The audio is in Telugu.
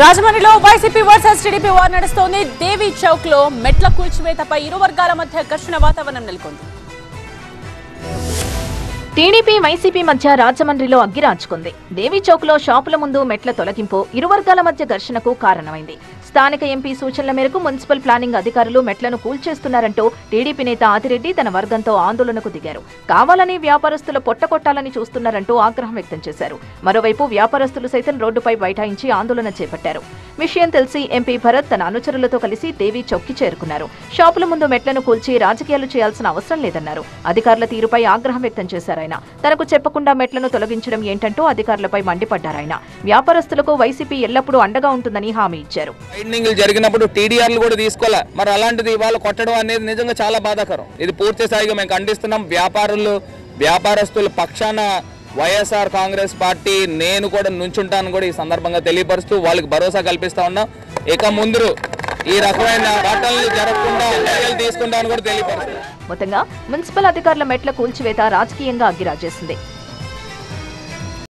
రాజమండ్రిలో వైసీపీ వర్సెస్ టీడీపీ వార్ నడుస్తోంది. దేవి చౌక్ లో మెట్ల కూల్చివేతపై ఇరు వర్గాల మధ్య ఘర్షణ వాతావరణం నెలకొంది. టీడీపీ వైసీపీ మధ్య రాజమండ్రిలో అగ్గిరాచుకుంది. దేవి చౌక్ లో షాపుల ముందు మెట్ల తొలగింపు ఇరు వర్గాల మధ్య ఘర్షణకు కారణమైంది. స్థానిక ఎంపీ సూచనల మేరకు మున్సిపల్ ప్లానింగ్ అధికారులు మెట్లను కూల్చేస్తున్నారంటూ టీడీపీ నేత ఆదిరెడ్డి తన వర్గంతో ఆందోళనకు దిగారు. కావాలని వ్యాపారస్తులు పొట్టకొట్టాలని చూస్తున్నారంటూ ఆగ్రహం వ్యక్తం చేశారు. మరోవైపు వ్యాపారస్తులు సైతం రోడ్డుపై బైఠాయించి ఆందోళన చేపట్టారు. విషయం తెలిసి ఎంపీ భరత్ తన అనుచరులతో కలిసి దేవి చౌక్కి చేరుకున్నారు. షాపుల ముందు మెట్లను కూల్చి రాజకీయాలు చేయాల్సిన అవసరం లేదన్నారు. అధికారుల తీరుపై ఆగ్రహం వ్యక్తం చేశారాయన. తనకు చెప్పకుండా మెట్లను తొలగించడం ఏంటంటూ అధికారులపై మండిపడ్డారాయన. వ్యాపారస్తులకు వైసీపీ ఎల్లప్పుడూ అండగా ఉంటుందని హామీ ఇచ్చారు. జరిగినప్పుడు టీడీఆర్లు కూడా తీసుకోలే, మరి అలాంటిది ఇవాళ కొట్టడం అనేది నిజంగా చాలా బాధాకరం. ఇది పూర్తి స్థాయిగా మేము ఖండిస్తున్నాం. వ్యాపారస్తుల పక్షాన వైఎస్ఆర్ కాంగ్రెస్ పార్టీ నేను కూడా నుంచుంటాను కూడా ఈ సందర్భంగా తెలియపరుస్తూ వాళ్ళకి భరోసా కల్పిస్తా ఉన్నాం. ఇక ముందు ఈ రకమైన ఘటనలు జరగకుండా చర్యలు తీసుకుంటామని కూడా తెలియపరుస్తున్నాం. మొత్తంగా మున్సిపల్ అధికారుల మెట్ల కూల్చివేత రాజకీయంగా అగ్గిరాజేసింది.